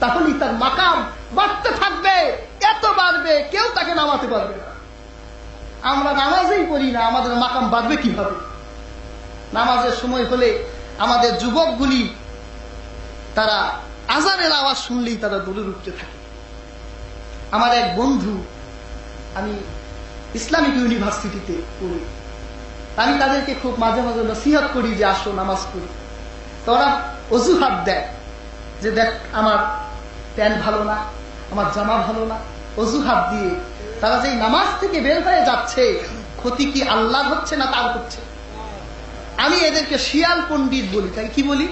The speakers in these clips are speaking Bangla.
তাহলেই তার মাকাম বাড়তে থাকবে, এত বাড়বে কেউ তাকে নামাতে পারবে না। আমরা নামাজই পড়ি না, আমাদের মাকাম বাড়বে কিভাবে? নামাজের সময় হলে আমাদের যুবকগুলি তারা আজানের আওয়াজ শুনলেই তারা দৌড়ে উঠতে থাকে। আমার এক বন্ধু, আমি ইসলামিক ইউনিভার্সিটিতে পড়ি, আমি তাদেরকে খুব মাঝে মাঝে নসিহত করি যে আসো নামাজ পড়ি। তো ওরা অজুহাত দেয় যে দেখ আমার প্যান্ট ভালো না, আমার জামা ভালো না, অজুহাত দিয়ে তারা যেই নামাজ থেকে বের হয়ে যাচ্ছে, ক্ষতি কি আল্লাহ হচ্ছে না তার হচ্ছে? আমি এদেরকে শিয়াল পণ্ডিত বলি। তাই কি বলি?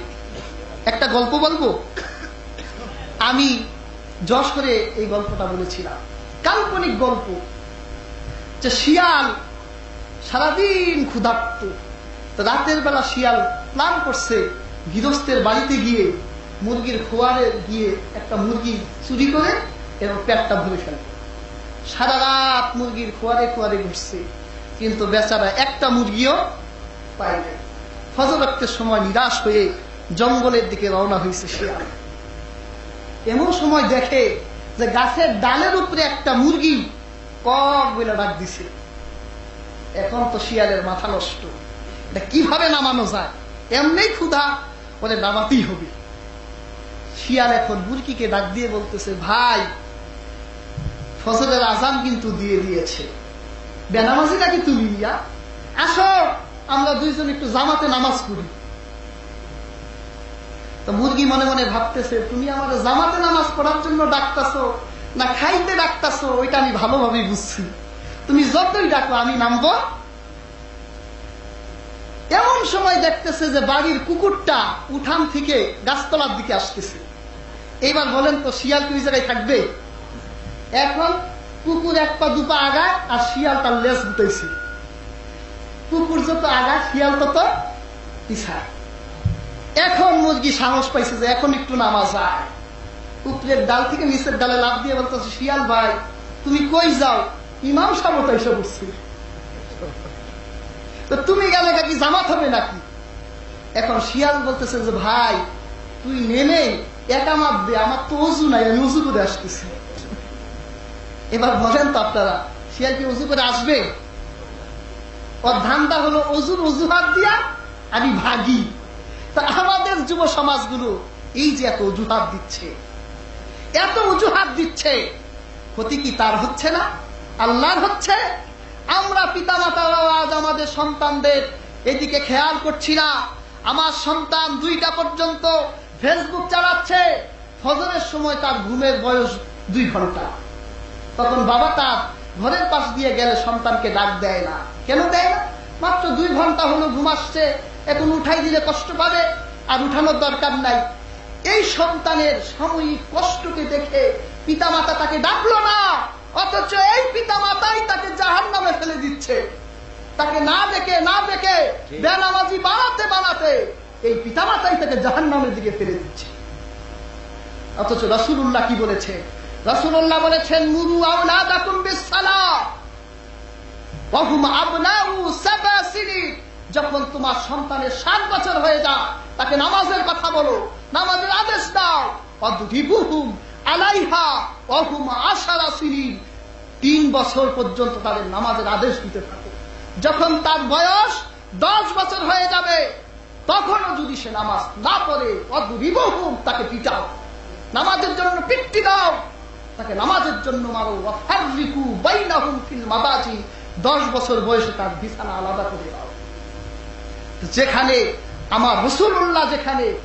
একটা গল্প বলবো। আমি যশোরে এই গল্পটা বলেছিলাম, কাল্পনিক গল্প, যে শিয়াল সারাদিন ক্ষুধার্ত, রাতের বেলা শিয়াল প্ল্যান করছে গৃহস্থের বাড়িতে গিয়ে মুরগির খোয়ারে গিয়ে একটা মুরগি চুরি করে এবং পেটটা ভরে ফেলে। সারা রাত মুরগির খোয়ারে খোয়ারে ঘুরছে, কিন্তু বেচারা একটা মুরগিও পায় না। ফজর ওয়াক্তের সময় নিরাশ হয়ে জঙ্গলের দিকে রওনা হয়েছে শিয়াল। এমন সময় দেখে যে গাছের ডালের উপরে একটা মুরগি কক বলে ডাক দিছে। এখন তো শিয়ালের মাথা নষ্ট, এটা কিভাবে নামানো যায়? এমনি ক্ষুধা, বলে নামাতেই হবে। শিয়াল এখন মুরগিকে ডাক দিয়ে বলতেছে, ভাই ফজরের আজান কিন্তু দিয়ে দিয়েছে, বেনামাজি নাকি তুমি? আসো আমরা দুইজন একটু জামাতে নামাজ পড়ি। তো মুরগি মনে মনে ভাবতেছে, তুমি আমার জামাতে নামাজ পড়ার জন্য ডাকতাছো না খাইতে ডাকতাছো, ওইটা আমি ভালোভাবে বুঝছি। তুমি যতই ডাকো আমি নামবো। এমন সময় দেখতেছে যে বাড়ির কুকুরটা উঠান থেকে গাছতলার দিকে আসতেছে। এইবার বলেন তো শিয়াল কি ওই জায়গায় থাকবে? এখন কুকুর এক পা দুপা আগায় আর শিয়াল তার লেজ গুটাইছে। কুকুর যত আগায় শিয়াল তত পিছায়। এখন মুরগি সাহস পাইছে যে এখন একটু নামা যায়। উপরের ডাল থেকে নিচের ডালে লাফ দিয়ে বলতেছে, শিয়াল ভাই তুমি কই যাও? ইমাম সাহেব এসে বসছে, তো তুমি গেলে নাকি জামাত হবে নাকি? এখন শিয়াল বলতেছে যে ভাই তুই নেমে একামাত দে, আমার তো অজু নাই, আমি অজু করে আসতেছি। এবার বলেন তো আপনারা, শিয়াল কি অজু করে আসবে? ওর ধান্দা হলো অজুর অজুহাত দিয়া আমি ভাগি। তা আমাদের যুব সমাজগুলো এই যে এত অজুহাত দিচ্ছে, এত অজুহাত দিচ্ছে, ক্ষতি কি তার হচ্ছে না আল্লাহর হচ্ছে? আমরা পিতামাতারাও আজ আমাদের সন্তানদের এদিকে খেয়াল করছি না। আমার সন্তান 2টা পর্যন্ত ফেসবুক চালাচ্ছে, ফজরের সময় তার ঘুমের বয়স 2 ঘন্টা। তখন বাবা তার ঘরের পাশ দিয়ে গেলে সন্তানকে ডাক দেয় না। কেন দেয় না? মাত্র 2 ঘন্টা হলো ঘুমাচ্ছে, এখন উঠাই দিলে কষ্ট পাবে, আর উঠানোর দরকার নাই। এই সন্তানের সাময়িক কষ্টকে দেখে পিতামাতা তাকে ডাকলো না, অথচ এই পিতামাতাই তাকে জাহান্নামে ফেলে দিচ্ছে। তাকে না ডেকে বেনামাজি বানাতে এই পিতামাতাই তাকে জাহান্নামের দিকে ফেলে দিচ্ছে। অথচ রাসূলুল্লাহ কি বলেছে? রাসূলুল্লাহ বলেছেন, মুরু আওলাদাকুম বিসসালাহ ওয়া হুম আবনাউ 7 সিনিন। যখন তোমার সন্তানের 7 বছর হয়ে যায় তাকে নামাজের কথা বলো, নামাজের আদেশ দাও। ওয়াদরিবুহুম আলাইহা ওয়া হুম 10 সিনিন। 3 বছর পর্যন্ত তাদের নামাজের আদেশ দিতে থাকো। যখন তার বয়স 10 বছর হয়ে যাবে তখনও যদি সে নামাজ না পড়ে, ওয়াদরিবুহুম, তাকে পিটাও, নামাজের জন্য পিট্টি দাও, তাকে নামাজের জন্য মারো। ওয়াফাররিকু বাইনাহুম ফিল মাদাজি, 10 বছর বয়সে তার বিছানা আলাদা করে দাও। যেখানে আমার রাসূলুল্লাহ যেখানে